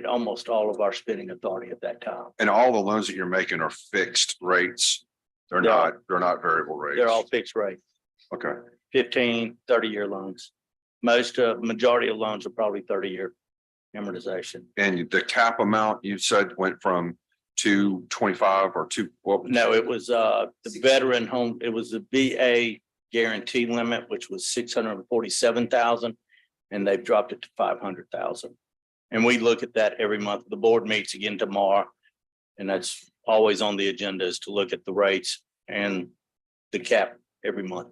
almost all of our spending authority at that time. And all the loans that you're making are fixed rates. They're not variable rates. They're all fixed rate, Okay. 15, 30-year loans. Majority of loans are probably 30-year amortization. And the cap amount you said went from 225 or No, it was the veteran home, it was the VA guarantee limit, which was 647,000, and they've dropped it to 500,000. And we look at that every month. The board meets again tomorrow, and that's always on the agenda, is to look at the rates and the cap every month.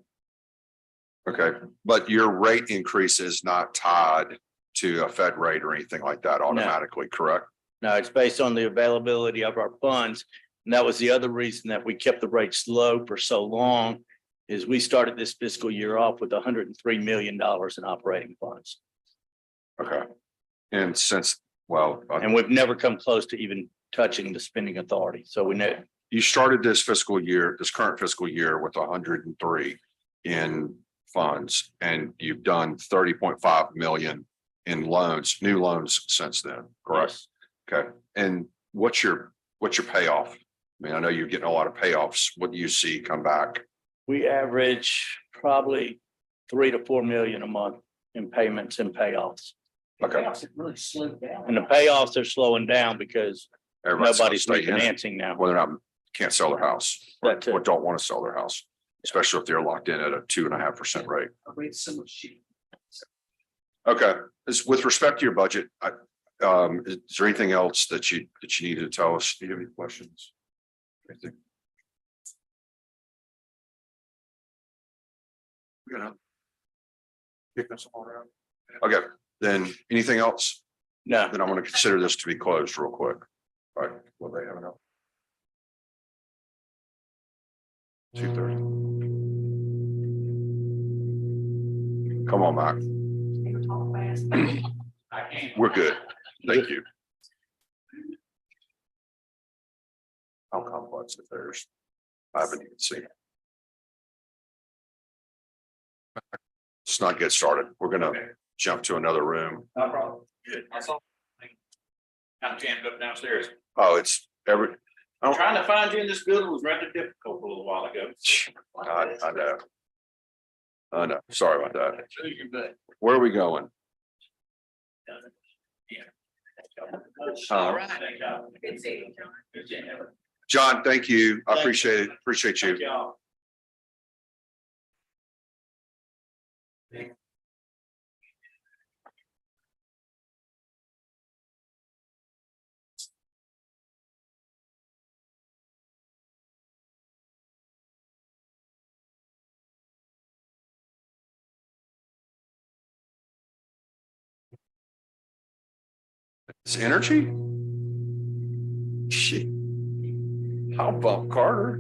Okay, but your rate increase is not tied to a Fed rate or anything like that automatically, correct? No, it's based on the availability of our funds. And that was the other reason that we kept the rates low for so long, is we started this fiscal year off with $103 million in operating funds. Okay. And since, And we've never come close to even touching the spending authority. So we know. you started this current fiscal year with 103 in funds, and you've done 30.5 million in loans, new loans since then, correct? Yes. Okay, and what's your payoff? I mean, I know you're getting a lot of payoffs. What do you see come back? We average probably 3 to 4 million a month in payments and payoffs. Okay. Really slowed down. And the payoffs are slowing down because Everybody's gonna nobody's stay in it, refinancing now. whether or not can't sell their house, That too. or don't want to sell their house, especially if they're locked in at a 2.5% rate. Rate's so much cheaper. Okay, with respect to your budget, is there anything else that you need to tell us? Do you have any questions? Anything? You know. Kick this all around. Okay, then anything else? No, Then I'm going to consider this to be closed real quick. All right, well, they have enough. 2:30. Come on, Mike. We're good. Thank you. How complex is theirs? I haven't even seen it. Let's not get started. We're gonna jump to another room. No problem. Good. I saw. Kind of jammed up downstairs. Oh, it's Trying to find you in this building was rather difficult a little while ago. I know. I know. Sorry about that. You're good. Where are we going? All right. Good seeing you, John. John, thank you. I appreciate it. Appreciate you. Thank y'all. It's energy. Shit. I'll bump Carter.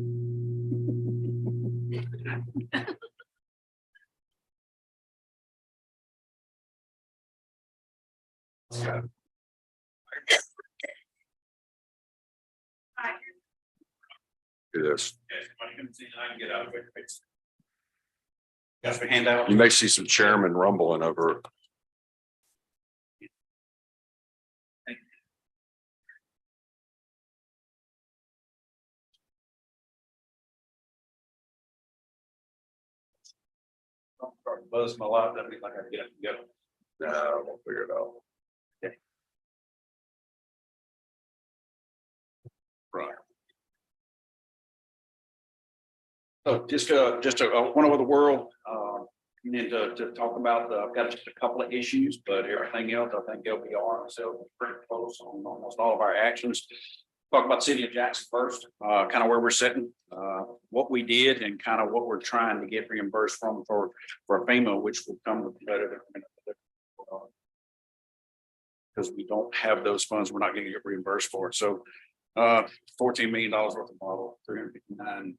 Yeah. Do this. Got your hand out. You may see some chairman rumbling over. Buzz my life, that'd be like I get up and go. No, we'll figure it out. Right. So just one over the world, and to talk about, I've got just a couple of issues, but everything else, I think LBR, so pretty close on almost all of our actions. Talk about City of Jackson first, kind of where we're sitting, what we did and kind of what we're trying to get reimbursed from for FEMA, which will come with better. Because we don't have those funds, we're not going to get reimbursed for it. So $14 million worth of model, 359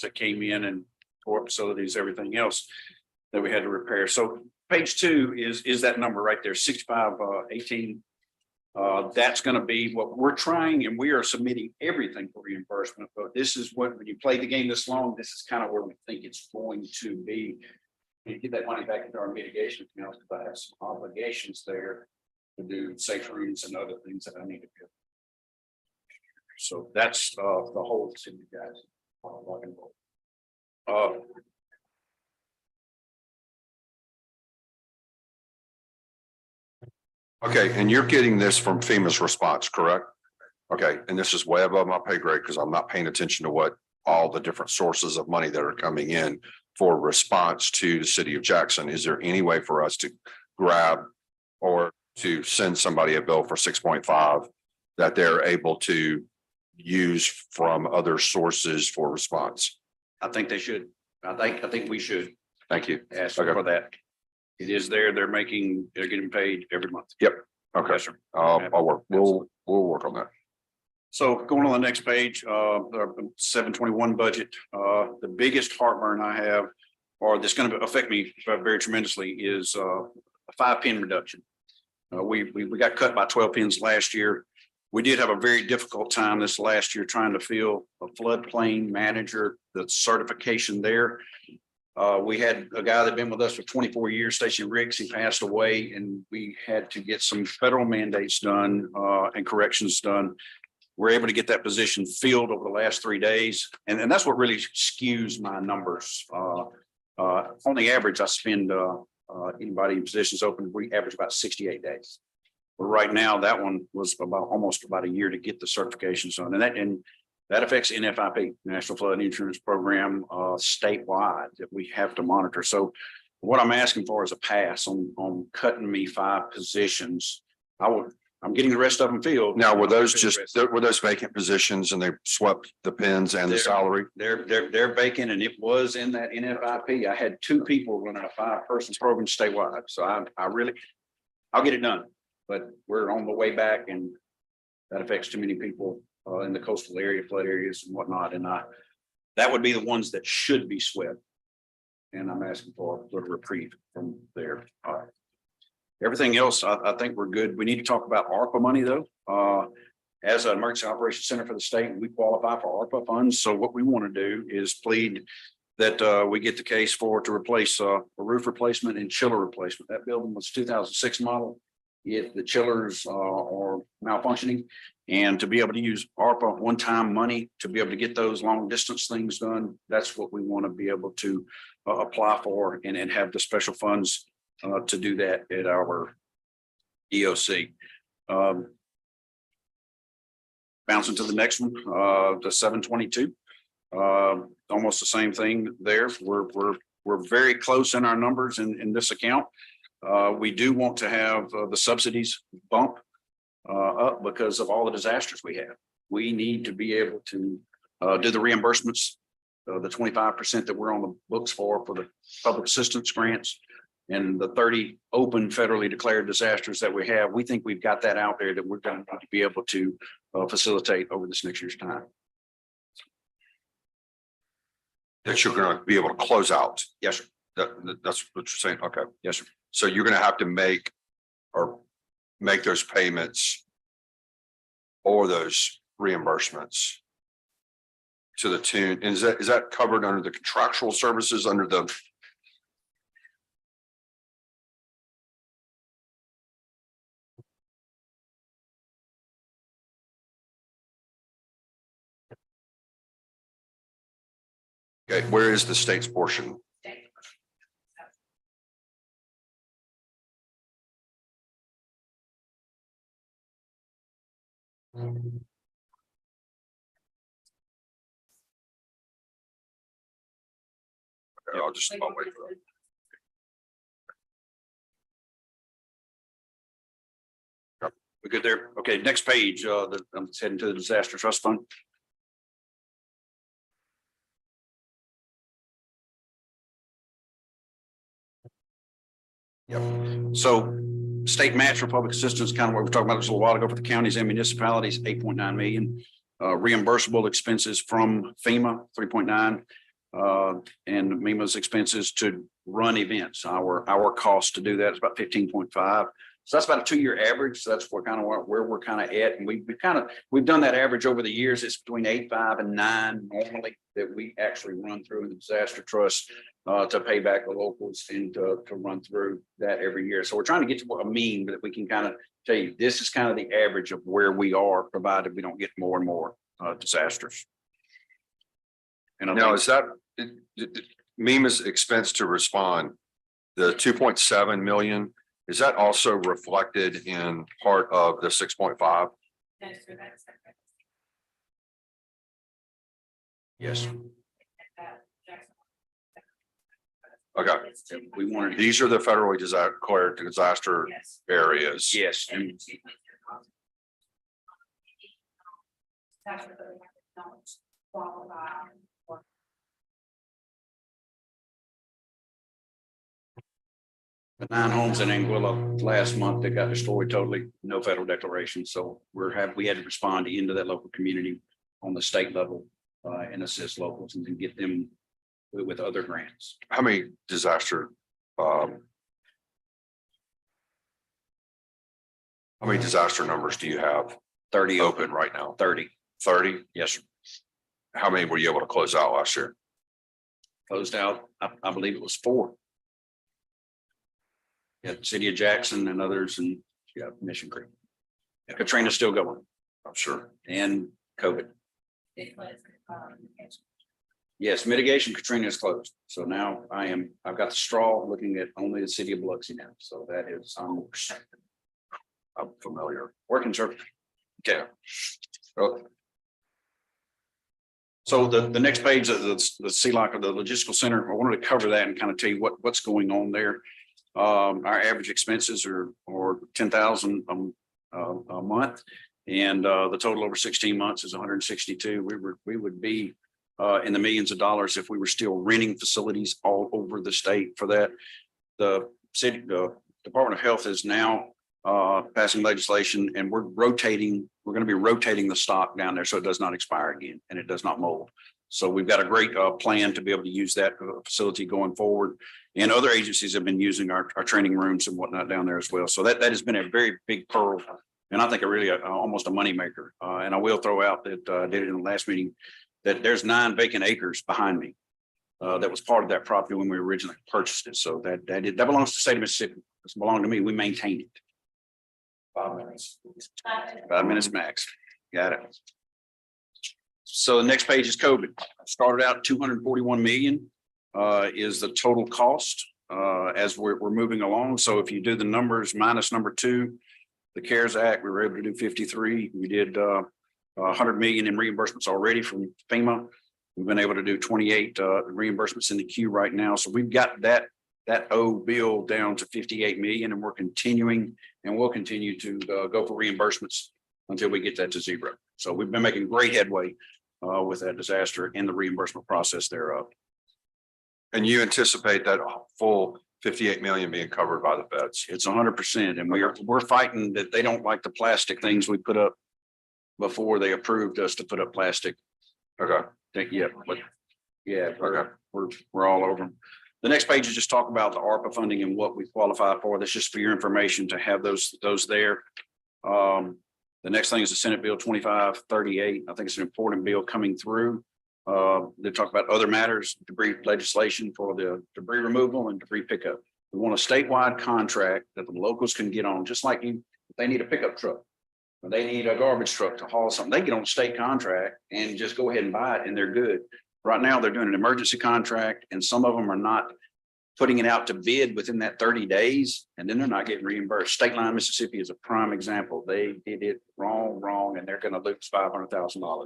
that came in and for facilities, everything else that we had to repair. So page 2 is that number right there, 6518. That's going to be what we're trying, and we are submitting everything for reimbursement. But this is what, when you play the game this long, this is kind of where we think it's going to be. You get that money back into our mitigation accounts, because I have some obligations there to do safe rooms and other things that I need to do. So that's the whole city, guys. Okay, and you're getting this from FEMA's response, correct? Okay, and this is way above my pay grade because I'm not paying attention to what all the different sources of money that are coming in for response to the city of Jackson. Is there any way for us to grab or to send somebody a bill for 6.5 that they're able to use from other sources for response? I think they should. I think we should Thank you. ask Okay. for that. It is there. They're getting paid every month. Okay, Yes, sir. I'll work. We'll work on that. So going on the next page, the 721 budget, the biggest heartburn I have, or that's going to affect me very tremendously, is a 5-pin reduction. We got cut by 12 pins last year. We did have a very difficult time this last year trying to fill a floodplain manager, the certification there. We had a guy that been with us for 24 years, Stacy Ricks. He passed away, and we had to get some federal mandates done and corrections done. We're able to get that position filled over the last 3 days. And that's what really skews my numbers. On the average, I spend anybody in positions open, we average about 68 days. But right now, that one was almost about a year to get the certifications done. And that affects NFIP, National Flood Insurance Program, statewide, that we have to monitor. So what I'm asking for is a pass on cutting me 5 positions. I'm getting the rest of them filled. Now, were those vacant positions and they swept the pins and the They're- salary? They're vacant, and it was in that NFIP. I had 2 people running a 5-person program statewide. So I'll get it done, but we're on the way back, and that affects too many people in the coastal area, flood areas and whatnot. And that would be the ones that should be swept. And I'm asking for a little reprieve from there. Everything else, I think we're good. We need to talk about ARPA money, though. As an emergency operations center for the state, we qualify for ARPA funds. So what we want to do is plead that we get the case to replace a roof replacement and chiller replacement. That building was 2006 model. The chillers are malfunctioning, and to be able to use ARPA one-time money to be able to get those long distance things done, that's what we want to be able to apply for and have the special funds to do that at our EOC. Bouncing to the next one, the 722. Almost the same thing there. We're very close in our numbers in this account. We do want to have the subsidies bump up because of all the disasters we have. We need to be able to do the reimbursements, the 25% that we're on the books for the public assistance grants, and the 30 open federally declared disasters that we have. We think we've got that out there that we're going to be able to facilitate over this next year's time. That you're going to be able to close out. Yes, sir. That's what you're saying. Okay. Yes, sir. So you're going to have to make those payments or those reimbursements to the tune. And is that covered under the contractual services under the? Okay, where is the state's portion? Okay, I'll wait for that. We're good there. Okay, next page, I'm heading to the disaster trust fund. Yep. So state match for public assistance, kind of what we were talking about just a little while ago for the counties and municipalities, 8.9 million. Reimbursable expenses from FEMA, 3.9. And MEMA's expenses to run events. Our cost to do that is about 15.5. So that's about a 2-year average. So that's where we're kind of at. And we've done that average over the years. It's between 8, 5, and 9 normally that we actually run through in the disaster trust to pay back the locals and to run through that every year. So we're trying to get to a mean that we can kind of tell you, this is kind of the average of where we are, provided we don't get more and more disasters. And I Now, think is that MEMA's expense to respond, the 2.7 million, is that also reflected in part of the 6.5? That's for that separate. yes, Okay, we wanted. these are the federally declared disaster Yes. areas. Yes, And and it's- That's what they don't qualify for. the 9 homes in Anguilla last month that got destroyed totally, no federal declaration. So we had to respond into that local community on the state level and assist locals and then get them with other grants. How many disaster, how many disaster numbers do you have 30 open right now? 30. 30? Yes, sir. How many were you able to close out last year? Closed out. I believe it was 4. Yeah, City of Jackson and others and Mission Creek. Katrina's still going I'm sure. and COVID. It was, Yes, mitigation Katrina is closed. So now I've got the straw looking at only the city of Biloxi now. So that is, I'm familiar. working, sir. Okay. Oh, So the next page of the CLOC of the logistical center, I wanted to cover that and kind of tell you what's going on there. Our average expenses are $10,000 a month. And the total over 16 months is 162. We would be in the millions of dollars if we were still renting facilities all over the state for that. The Department of Health is now passing legislation and we're going to be rotating the stock down there so it does not expire again and it does not mold. So we've got a great plan to be able to use that facility going forward. And other agencies have been using our training rooms and whatnot down there as well. So that has been a very big pearl. And I think almost a moneymaker. And I will throw out that I did it in the last meeting, that there's 9 vacant acres behind me. That was part of that property when we originally purchased it. So that belongs to the state of Mississippi. It's belonged to me. We maintain it. 5 minutes. 5 minutes max. Got it. So the next page is COVID. Started out 241 million is the total cost as we're moving along. So if you do the numbers minus number 2, the CARES Act, we were able to do 53. We did 100 million in reimbursements already from FEMA. We've been able to do 28 reimbursements in the queue right now. So we've got that bill down to 58 million, and we're continuing and we'll continue to go for reimbursements until we get that to 0. So we've been making great headway with that disaster and the reimbursement process thereof. And you anticipate that full 58 million being covered by the feds? It's 100%. And we're fighting that they don't like the plastic things we put up before they approved us to put up plastic. Okay. We're all over them. The next page is just talk about the ARPA funding and what we qualify for. That's just for your information to have those there. The next thing is the Senate Bill 2538. I think it's an important bill coming through. They talk about other matters, debris legislation for the debris removal and debris pickup. We want a statewide contract that the locals can get on, just like if they need a pickup truck or they need a garbage truck to haul something, they get on a state contract and just go ahead and buy it and they're good. Right now, they're doing an emergency contract and some of them are not putting it out to bid within that 30 days, and then they're not getting reimbursed. State Line, Mississippi is a prime example. They did it wrong, and they're going to lose $500,000.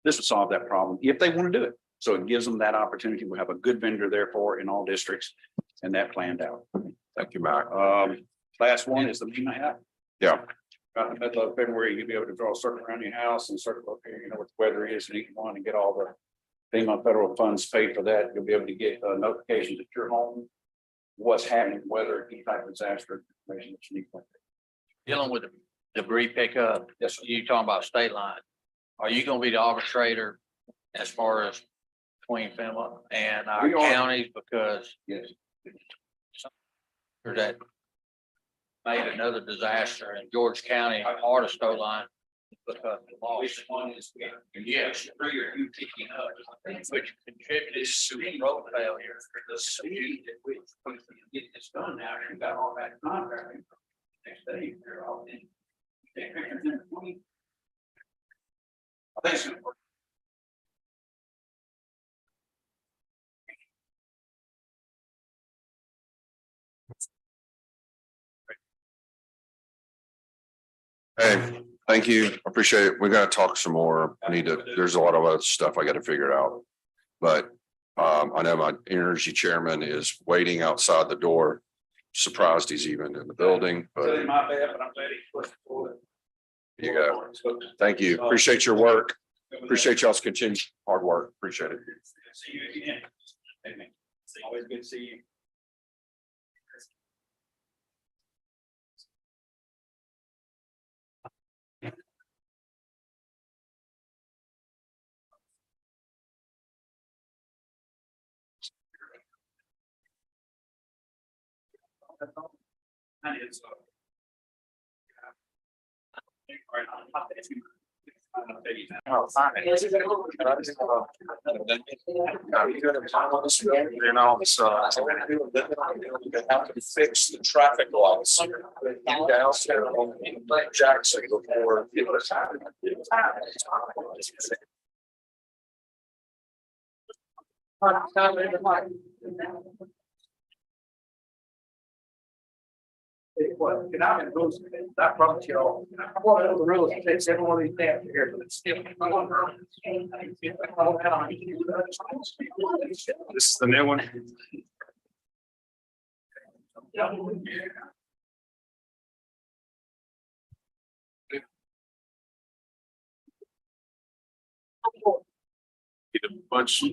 This would solve that problem if they want to do it. So it gives them that opportunity. We have a good vendor therefore in all districts, and that planned out. Thank you, Mac. Last one is the MEMA app. Yeah. About in the middle of February, you'll be able to draw a circle around your house and circle up here, what the weather is in each one, and get all the FEMA federal funds paid for that. You'll be able to get notifications at your home, what's happening, whether any type of disaster information that you need. Dealing with the debris pickup, Yes, sir. you talking about state line. Are you gonna be the arbitrator as far as between FEMA and our We are. counties? Because Yes. or that made another disaster in George County, Artisto line. Because the loss one is, yes, three or you picking up, which contributed to the road failure. The speed that we get this done now, you got all that contract. Next day, they're all in. I think it's important. Hey, thank you. Appreciate it. We gotta talk some more. I need to, there's a lot of other stuff I gotta figure out. But I know my energy chairman is waiting outside the door. Surprised he's even in the building, but Really my bad, but I'm glad he pushed forward. you go. Thank you. Appreciate your work. Appreciate y'all's continued hard work. Appreciate it. See you again. Always good to see you. And it's, And also, have to fix the traffic lights. Downstairs on Jackson before. That property, all. Well, the real estate, every one of these damn here, but it's still. This is the new one. Get a bunch.